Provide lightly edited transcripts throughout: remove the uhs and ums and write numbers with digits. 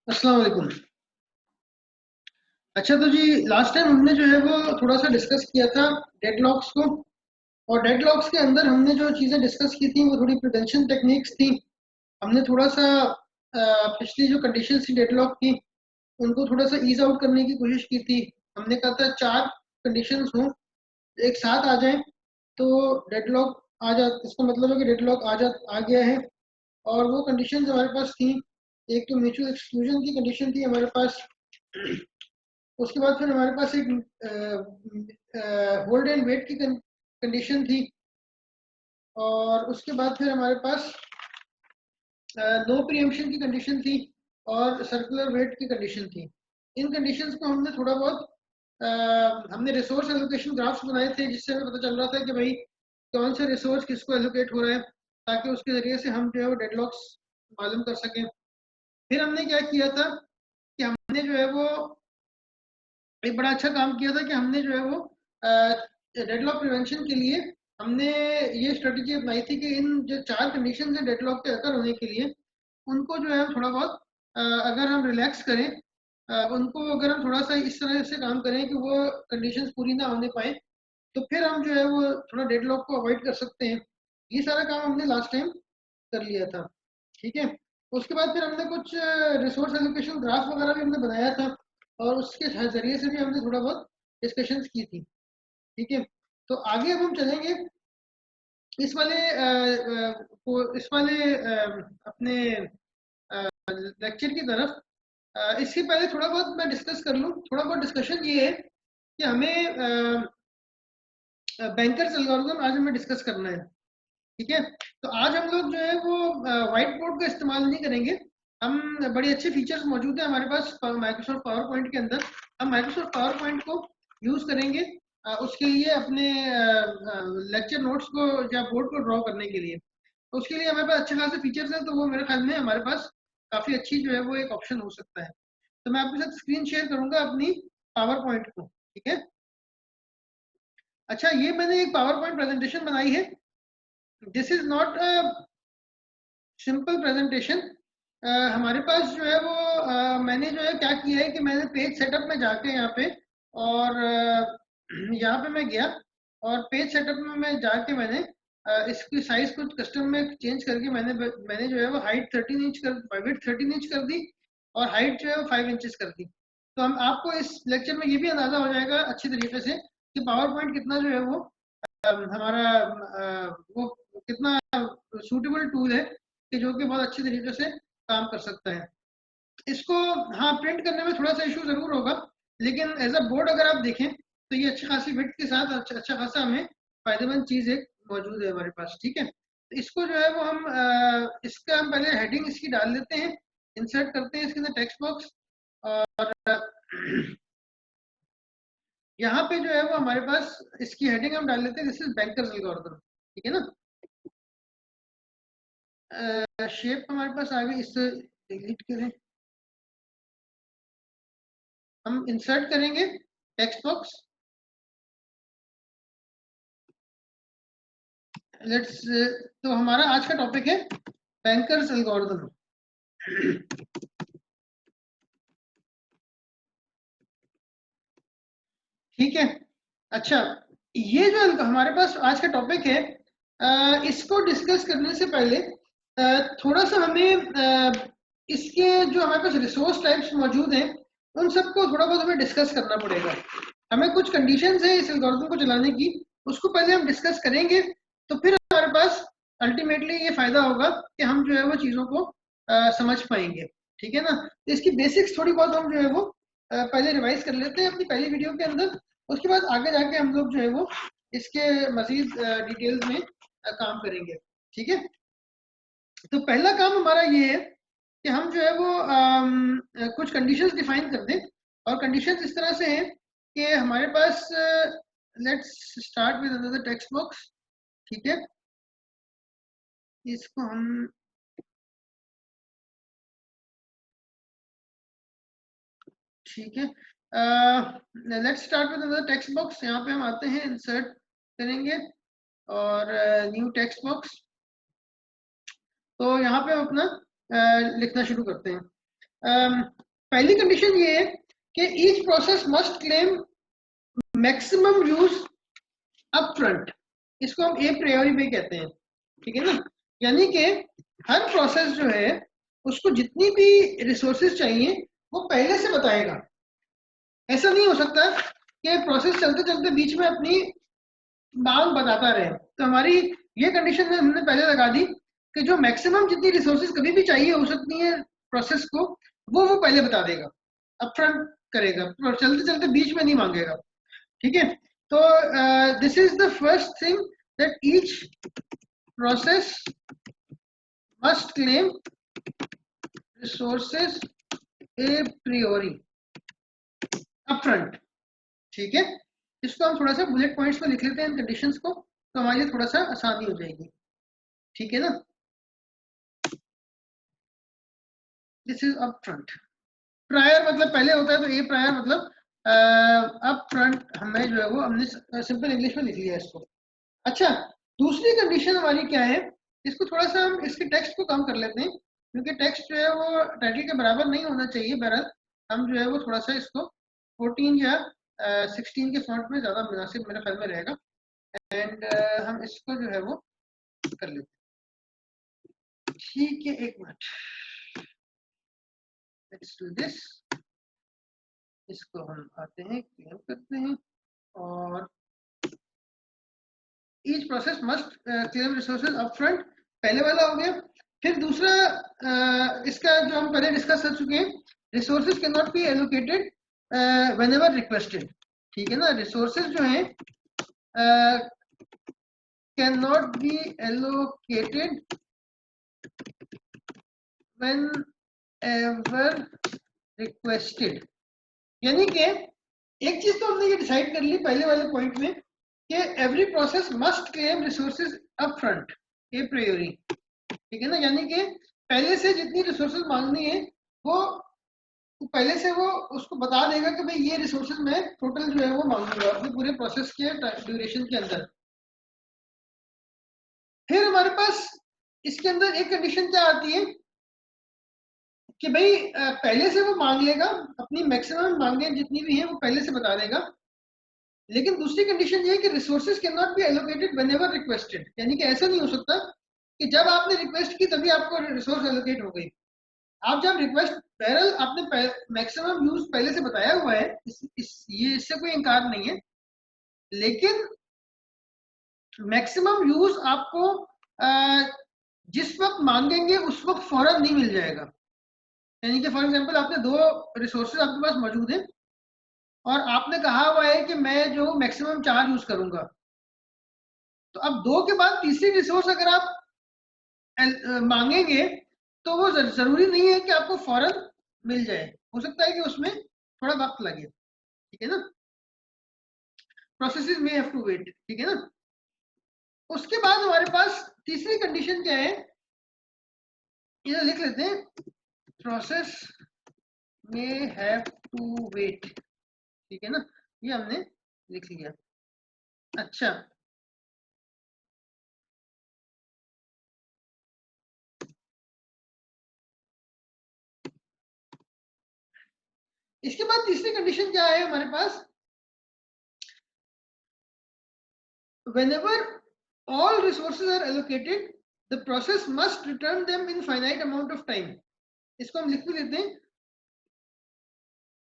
अस्सलाम वालेकुम। अच्छा तो जी, लास्ट टाइम हमने जो है वो थोड़ा सा डिस्कस किया था डेडलॉक्स को। और डेडलॉक्स के अंदर हमने जो चीज़ें डिस्कस की थी वो थोड़ी प्रिवेंशन टेक्निक्स थी। हमने थोड़ा सा पिछली जो कंडीशंस थी डेडलॉक की उनको थोड़ा सा ईज आउट करने की कोशिश की थी। हमने कहा था चार कंडीशंस हों एक साथ आ जाएं तो डेडलॉक आ जा, इसका मतलब है कि डेडलॉक आ गया है। और वो कंडीशंस हमारे पास थी। एक तो म्यूचुअल एक्सक्लूजन की कंडीशन थी हमारे पास। उसके बाद फिर हमारे पास एक होल्ड एंड वेट की कंडीशन थी। और उसके बाद फिर हमारे पास नो प्रीएम्पशन की कंडीशन थी और सर्कुलर वेट की कंडीशन थी। इन कंडीशंस को हमने थोड़ा बहुत हमने रिसोर्स एलोकेशन ग्राफ्स बनाए थे जिससे हमें पता चल रहा था कि भाई कौन सा रिसोर्स किसको एलोकेट हो रहा है, ताकि उसके जरिए से हम जो है वो डेडलॉक्स मालूम कर सकें। फिर हमने क्या किया था कि हमने जो है वो एक बड़ा अच्छा काम किया था कि हमने जो है वो डेडलॉक प्रिवेंशन के लिए हमने ये स्ट्रेटजी अपनाई थी कि इन जो चार कंडीशन है डेडलॉक के अकर होने के लिए उनको जो है हम थोड़ा बहुत अगर हम रिलैक्स करें, उनको अगर हम थोड़ा सा इस तरह से काम करें कि वो कंडीशंस पूरी ना होने पाए, तो फिर हम जो है वो थोड़ा डेडलॉक को अवॉइड कर सकते हैं। ये सारा काम हमने लास्ट टाइम कर लिया था। ठीक है। उसके बाद फिर हमने कुछ रिसोर्स एलोकेशन ग्राफ वगैरह भी हमने बनाया था और उसके जरिए से भी हमने थोड़ा बहुत डिस्कशंस की थी। ठीक है। तो आगे अब हम चलेंगे इस वाले इस वाले अपने लेक्चर की तरफ। इससे पहले थोड़ा बहुत मैं डिस्कस कर लूँ। थोड़ा बहुत डिस्कशन ये है कि हमें बैंकर्स एल्गोरिथम आज हमें डिस्कस करना है। ठीक है। तो आज हम लोग जो है वो व्हाइट बोर्ड का इस्तेमाल नहीं करेंगे। हम बड़ी अच्छे फीचर्स मौजूद है हमारे पास माइक्रोसॉफ्ट पावर पॉइंट के अंदर। हम माइक्रोसॉफ्ट पावर पॉइंट को यूज करेंगे उसके लिए अपने लेक्चर नोट्स को या बोर्ड को ड्रॉ करने के लिए। तो उसके लिए हमारे पास अच्छे खासे फीचर्स हैं, तो वो मेरे ख्याल में हमारे पास काफी अच्छी जो है वो एक ऑप्शन हो सकता है। तो मैं आपके साथ स्क्रीन शेयर करूंगा अपनी पावर पॉइंट को। ठीक है। अच्छा, ये मैंने एक पावर पॉइंट प्रेजेंटेशन बनाई है। This is not a simple presentation. हमारे पास जो है वो मैंने जो है क्या किया है कि मैंने पेज सेटअप में जाके यहाँ पे और यहाँ पे मैं गया और पेज सेटअप में मैं जाके मैंने इसकी साइज कुछ कस्टम में चेंज करके मैंने जो है वो हाइट 13 इंच कर विड्थ 13 इंच कर दी और हाइट जो है वो 5 इंचेस कर दी। तो हम आपको इस लेक्चर में ये भी अंदाजा हो जाएगा अच्छी तरीके से कि पावर पॉइंट कितना जो है वो हमारा वो कितना सूटेबल टूल है कि जो कि बहुत अच्छी तरीके से काम कर सकता है। इसको हाँ प्रिंट करने में थोड़ा सा इशू जरूर होगा, लेकिन एज अ बोर्ड अगर आप देखें तो ये अच्छी खासी विड्थ के साथ अच्छा खासा हमें फायदेमंद चीज एक मौजूद है हमारे पास। ठीक है। तो इसको जो है वो हम इसका हम पहले हेडिंग इसकी डाल लेते हैं, इंसर्ट करते हैं इसके अंदर टेक्स्ट बॉक्स। और यहाँ पे जो है वो हमारे पास इसकी हेडिंग हम डाल लेते हैं, दिस इज बैंकर्स एल्गोरिथम। ठीक है ना। शेप हमारे पास आ गई, इससे डिलीट करें। हम इंसर्ट करेंगे टेक्स्ट बॉक्स। लेट्स तो हमारा आज का टॉपिक है बैंकर्स एल्गोरिथम। ठीक है। अच्छा, ये जो हमारे पास आज का टॉपिक है इसको डिस्कस करने से पहले थोड़ा सा हमें इसके जो हमारे पास रिसोर्स टाइप्स मौजूद हैं उन सबको थोड़ा बहुत हमें डिस्कस करना पड़ेगा। हमें कुछ कंडीशंस है इस एल्गोरिथम को चलाने की, उसको पहले हम डिस्कस करेंगे। तो फिर हमारे पास अल्टीमेटली ये फायदा होगा कि हम जो है वो चीज़ों को समझ पाएंगे। ठीक है ना। तो इसकी बेसिक्स थोड़ी बहुत हम जो है वो पहले रिवाइज कर लेते हैं अपनी पहली वीडियो के अंदर। उसके बाद आगे जाके हम लोग जो है वो इसके मजीद डिटेल्स में काम करेंगे। ठीक है। तो पहला काम हमारा ये है कि हम जो है वो कुछ कंडीशंस डिफाइन कर दें। और कंडीशंस इस तरह से हैं कि हमारे पास let's start with another text box. ठीक है। इसको हम ठीक है, let's start with another text box. यहाँ पे हम आते हैं, इंसर्ट करेंगे और न्यू टेक्स्ट बॉक्स। तो यहाँ पे हम अपना लिखना शुरू करते हैं। पहली कंडीशन ये है कि each process must claim maximum use up front, इसको हम ए प्रायोरी पे कहते हैं, ठीक है ना। यानी कि हर प्रोसेस जो है उसको जितनी भी रिसोर्सेज चाहिए वो पहले से बताएगा। ऐसा नहीं हो सकता कि प्रोसेस चलते चलते बीच में अपनी मांग बताता रहे। तो हमारी ये कंडीशन हमने पहले लगा दी कि जो मैक्सिमम जितनी रिसोर्सेज कभी भी चाहिए हो सकती है प्रोसेस को, वो पहले बता देगा, अपफ्रंट करेगा, चलते चलते बीच में नहीं मांगेगा, ठीक है। तो this is the first thing that each process must claim resources A प्रियोरी upfront, ठीक है। इसको हम थोड़ा सा बुलेट पॉइंट्स में लिख लेते हैं कंडीशंस को, तो हमारे लिए थोड़ा सा आसानी हो जाएगी, ठीक है ना। This is up front. Prior मतलब पहले होता है, तो ए प्रायर मतलब अप फ्रंट हमें जो है वो हमने सिंपल इंग्लिश में लिख लिया इसको। अच्छा, दूसरी कंडीशन हमारी क्या है, इसको थोड़ा सा हम इसके टेक्स्ट को कम कर लेते हैं, क्योंकि टेक्स्ट जो है वो टाइटल के बराबर नहीं होना चाहिए। बहरहाल हम जो है वो थोड़ा सा इसको 14 या 16 के फॉन्ट में ज्यादा मुनासिब मेरे ख्याल में रहेगा। एंड हम इसको जो है वो कर लेते हैं, ठीक है। एक मिनट, लेट्स डू दिस। इसको हम आते हैं, क्लियर करते हैं, और each process must claim resources upfront, पहले वाला हो गया। फिर दूसरा इसका जो हम पहले डिस्कस कर चुके हैं, resources can not be allocated whenever requested, ठीक है ना। रिसोर्सेज जो हैं can not be allocated whenever requested, यानी कि एक चीज तो हमने ये डिसाइड कर ली पहले वाले पॉइंट में कि every process must claim resources up front a priori, ठीक है ना। यानी कि पहले से जितनी रिसोर्सेज मांगनी है वो पहले से वो उसको बता देगा कि भाई ये रिसोर्सेज मैं टोटल जो है वो मांगूंगा अपने पूरे प्रोसेस के ड्यूरेशन के अंदर। फिर हमारे पास इसके अंदर एक कंडीशन क्या आती है कि भाई पहले से वो मांग लेगा, अपनी मैक्सिमम मांगे जितनी भी है वो पहले से बता देगा। लेकिन दूसरी कंडीशन ये है कि resources can not be allocated whenever requested, यानी कि ऐसा नहीं हो सकता कि जब आपने रिक्वेस्ट की तभी आपको रिसोर्स एलोकेट हो गई। आप जब रिक्वेस्ट, बहरहाल आपने मैक्सिमम यूज पहले से बताया हुआ है, ये इससे कोई इनकार नहीं है, लेकिन मैक्सिमम यूज आपको जिस वक्त मांगेंगे उस वक्त फौरन नहीं मिल जाएगा। यानी कि फॉर एग्जांपल आपने दो रिसोर्सेज आपके पास मौजूद हैं और आपने कहा हुआ है कि मैं जो मैक्सिमम 4 यूज करूंगा, तो अब 2 के बाद तीसरी रिसोर्स अगर आप मांगेंगे तो वो जरूरी नहीं है कि आपको फौरन मिल जाए, हो सकता है कि उसमें थोड़ा वक्त लगे, ठीक है ना। प्रोसेसेस में हैव टू वेट, ठीक है ना। उसके बाद हमारे पास तीसरी कंडीशन क्या है, इधर लिख लेते हैं, प्रोसेस में हैव टू वेट, ठीक है ना, ये हमने लिख लिया। अच्छा, इसके बाद तीसरी कंडीशन क्या है हमारे पास, whenever all resources are allocated the process must return them in finite amount of time। इसको हम लिख भी देते हैं,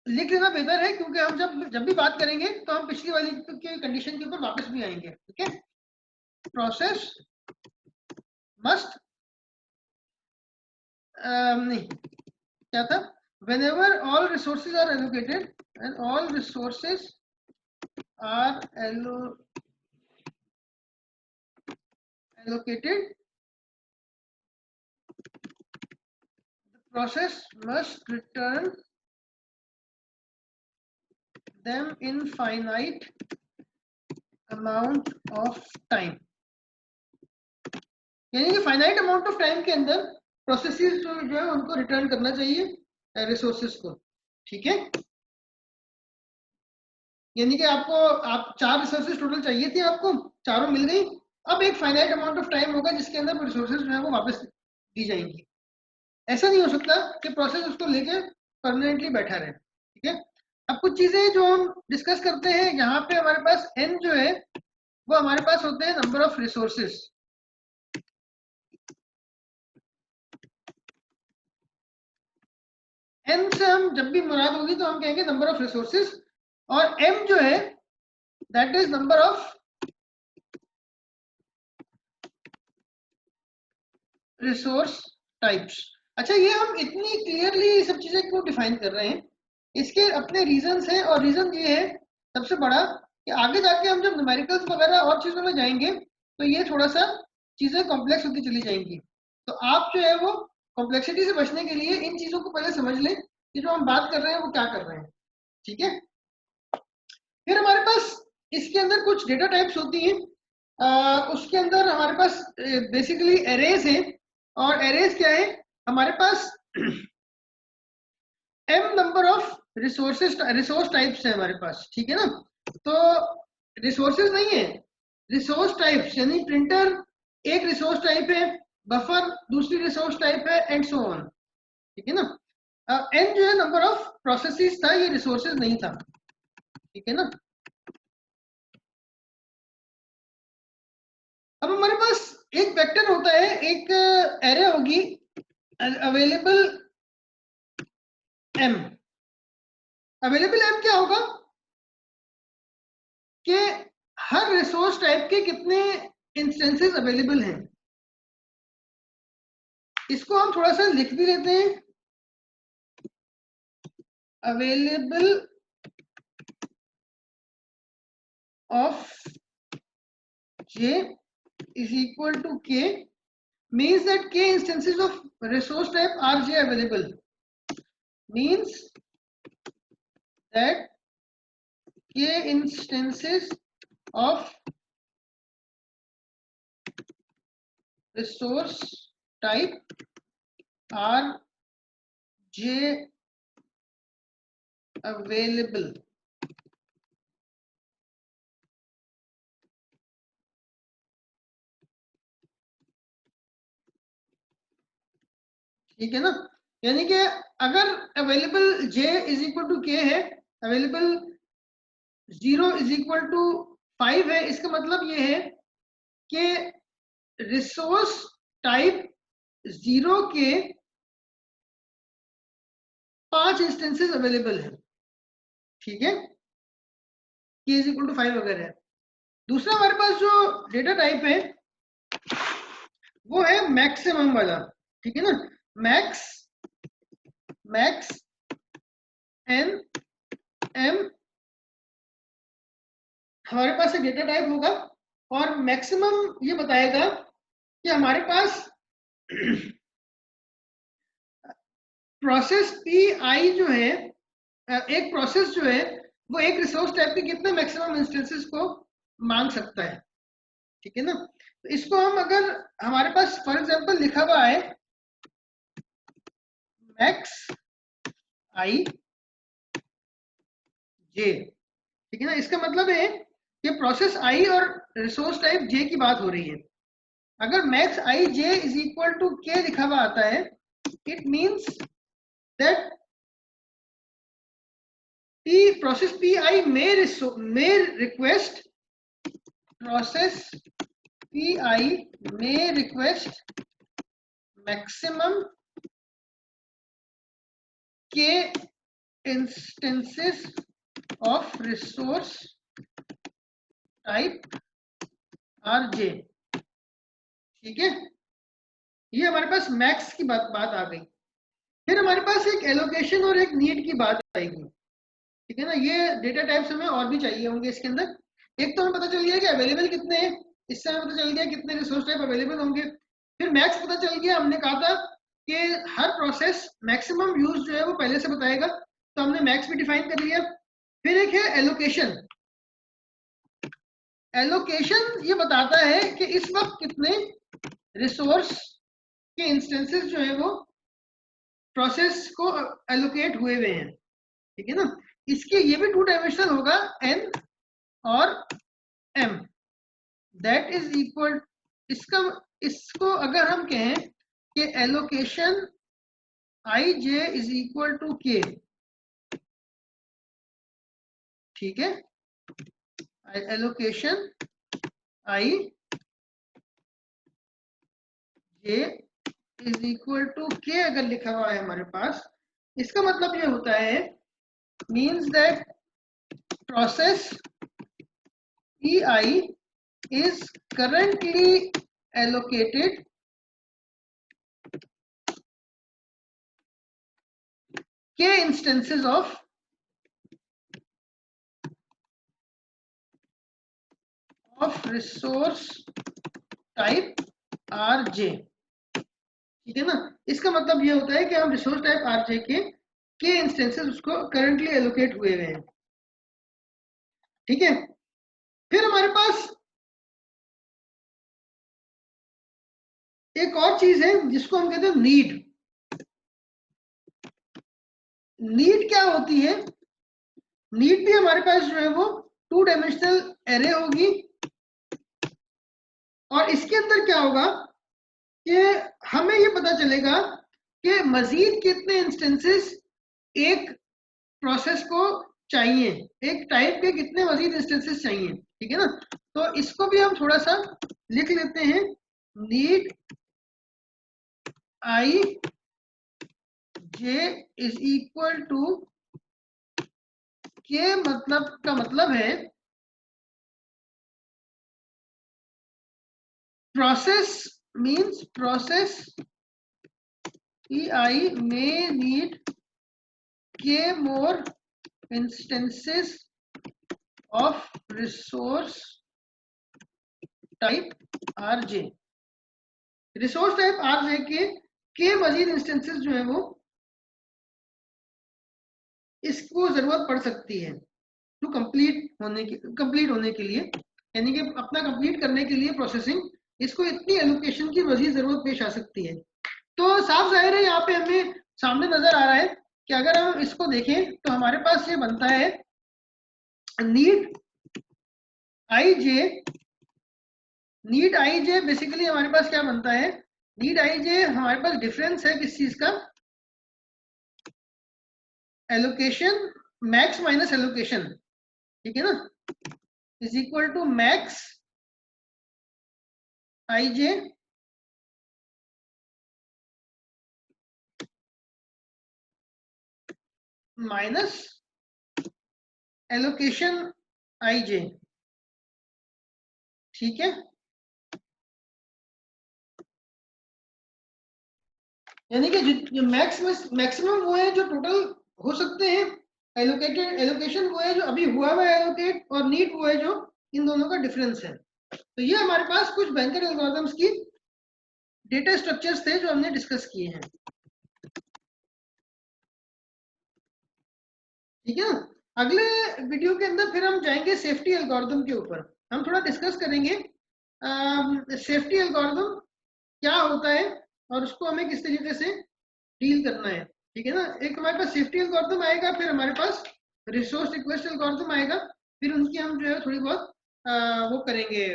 लिख लेना बेहतर है, क्योंकि हम जब भी बात करेंगे तो हम पिछली वाली के कंडीशन के ऊपर वापस भी आएंगे, ठीक है। प्रोसेस मस्ट नहीं, क्या था, whenever all resources are allocated and all resources are allocated the process must return them in finite amount of time, यानी कि फाइनाइट अमाउंट ऑफ टाइम के अंदर प्रोसेसेस जो है उनको रिटर्न करना चाहिए रिसोर्सेस को, ठीक है। यानी कि आपको 4 रिसोर्सेस टोटल चाहिए थी, आपको चारों मिल गई, अब एक फाइनाइट अमाउंट ऑफ टाइम होगा जिसके अंदर रिसोर्सेस जो है वो वापस दी जाएंगी। ऐसा नहीं हो सकता कि प्रोसेस उसको लेके परमानेंटली बैठा रहे, ठीक है। अब कुछ चीजें जो हम डिस्कस करते हैं, यहाँ पे हमारे पास n जो है वो हमारे पास होते हैं नंबर ऑफ रिसोर्सेस। n से हम जब भी मुराद होगी तो हम कहेंगे नंबर ऑफ रिसोर्सेस, और m जो है that is number of resource types. अच्छा, ये हम इतनी क्लियरली सब चीजें क्यों डिफाइन कर रहे हैं, इसके अपने रीजंस हैं, और रीजन ये है सबसे बड़ा कि आगे जाके हम जब न्यूमेरिकल्स वगैरह और चीजों में जाएंगे तो ये थोड़ा सा चीजें कॉम्प्लेक्स होती चली जाएंगी। तो आप जो है वो कॉम्प्लेक्सिटी से बचने के लिए इन चीजों को पहले समझ लें कि जो हम बात कर रहे हैं वो क्या कर रहे हैं, ठीक है। फिर हमारे पास इसके अंदर कुछ डेटा टाइप्स होती हैं। उसके अंदर हमारे पास बेसिकली एरेज है, और एरेज क्या है, हमारे पास m number of resource types है हमारे पास, ठीक है ना। तो रिसोर्सेज नहीं है, रिसोर्स टाइप्स, यानी प्रिंटर एक रिसोर्स टाइप है, बफर दूसरी रिसोर्स टाइप है, एंड सो ऑन, ठीक है ना। n जो है नंबर ऑफ प्रोसेसेस था, ये रिसोर्सेज नहीं था, ठीक है ना। अब हमारे पास एक वेक्टर होता है, एक एरे होगी अवेलेबल m। अवेलेबल m क्या होगा कि हर रिसोर्स टाइप के कितने इंस्टेंसेस अवेलेबल हैं। इसको हम थोड़ा सा लिख भी लेते हैं, available of j is equal to k means that k instances of resource type rj available, means that k instances of resource type rj available। ठीक है ना, यानी कि अगर available j is equal to k है, available 0 is equal to 5 है, इसका मतलब ये है कि रिसोर्स टाइप 0 के 5 इंस्टेंसेस अवेलेबल है, ठीक है, k इज इक्वल टू 5 अगर है। दूसरा हमारे पास जो डेटा टाइप है वो है मैक्सिमम वाला, ठीक है ना। मैक्स एन एम हमारे पास एक डेटा टाइप होगा, और मैक्सिमम ये बताएगा कि हमारे पास प्रोसेस पी आई जो है, एक प्रोसेस जो है वो एक रिसोर्स टाइप के कितने मैक्सिमम इंस्टेंसेस को मांग सकता है, ठीक है ना। तो इसको हम अगर हमारे पास फॉर एग्जांपल लिखा हुआ है मैक्स आई जे, ठीक है ना, इसका मतलब है कि प्रोसेस आई और रिसोर्स टाइप जे की बात हो रही है। अगर max I J is equal to K लिखा हुआ आता है, it means that process P I may request process pi may request maximum k instances of resource type rj, ठीक है। ये हमारे पास मैक्स की बात आ गई। फिर हमारे पास एक एलोकेशन और एक नीड की बात आएगी, ठीक है ना। ये डेटा टाइप्स हमें और भी चाहिए होंगे इसके अंदर। एक तो हमें पता चल गया कि अवेलेबल कितने हैं, इससे हमें पता चल गया कितने रिसोर्स टाइप अवेलेबल होंगे। फिर मैक्स पता चल गया, हमने कहा था कि हर प्रोसेस मैक्सिमम यूज जो है वो पहले से बताएगा, तो हमने मैक्स भी डिफाइन कर लिया। फिर एक है एलोकेशन। एलोकेशन ये बताता है कि इस वक्त कितने रिसोर्स के इंस्टेंसेस जो है वो प्रोसेस को एलोकेट हुए हुए हैं, ठीक है ना। इसके ये भी 2 डायमेंशनल होगा, एन और एम, दैट इज इक्वल, इसको अगर हम कहें कि allocation I J is equal to K, ठीक है, allocation I J is equal to K अगर लिखा हुआ है हमारे पास, इसका मतलब ये होता है, means that process EI is currently allocated k instances of resource type RJ, ठीक है ना। इसका मतलब ये होता है कि हम रिसोर्स टाइप RJ के k इंस्टेंसेस उसको करंटली एलोकेट हुए हुए हैं, ठीक है। फिर हमारे पास एक और चीज है जिसको हम कहते हैं नीड। नीड क्या होती है? नीड भी हमारे पास जो है वो 2 डायमेंशनल एरे होगी, और इसके अंदर क्या होगा कि हमें ये पता चलेगा कि मजीद कितने इंस्टेंसेस एक प्रोसेस को चाहिए, एक टाइप के कितने मजीद इंस्टेंसेस चाहिए, ठीक है ना। तो इसको भी हम थोड़ा सा लिख लेते हैं, need I J is equal to K, मतलब का मतलब है process means process EI may need k more instances of resource type RJ, resource type RJ के मजीद इंस्टेंसेस जो है वो इसको जरूरत पड़ सकती है टू कंप्लीट होने के लिए, यानी कि अपना कंप्लीट करने के लिए प्रोसेसिंग, इसको इतनी एलोकेशन की मजीद जरूरत पेश आ सकती है। तो साफ जाहिर है यहाँ पे हमें सामने नजर आ रहा है कि अगर हम इसको देखें तो हमारे पास ये बनता है नीड आई जे बेसिकली हमारे पास क्या बनता है, नीड आई जे हमारे पास डिफरेंस है किस चीज का, एलोकेशन मैक्स माइनस एलोकेशन, ठीक है ना, is equal to max I J minus allocation I J, ठीक है। यानी कि मैक्सिमम वो है जो टोटल हो सकते हैं, एलोकेशन वो है जो अभी हुआ है एलोकेट, और नीड वो है जो इन दोनों का डिफरेंस है। तो ये हमारे पास कुछ बैंकर एल्गोरिथम्स की डेटा स्ट्रक्चर्स थे जो हमने डिस्कस किए हैं, ठीक है। अगले वीडियो के अंदर फिर हम जाएंगे सेफ्टी एल्गोरिथम के ऊपर, हम थोड़ा डिस्कस करेंगे सेफ्टी एल्गोरिथम क्या होता है और उसको हमें किस तरीके से डील करना है, ठीक है ना। एक हमारे पास सेफ्टी एल्गोरिथम आएगा, फिर हमारे पास रिसोर्स रिक्वेस्ट एल्गोरिथम आएगा, फिर उनकी हम जो है थोड़ी बहुत वो करेंगे,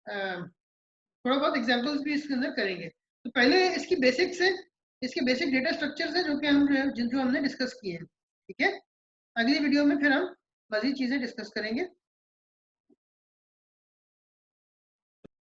थोड़ा बहुत एग्जांपल्स भी इसके अंदर करेंगे। तो पहले इसकी बेसिक्स है, इसके बेसिक डेटा स्ट्रक्चर्स है जो कि हम जो हमने डिस्कस किए हैं, ठीक है। अगली वीडियो में फिर हम मजीद चीजें डिस्कस करेंगे।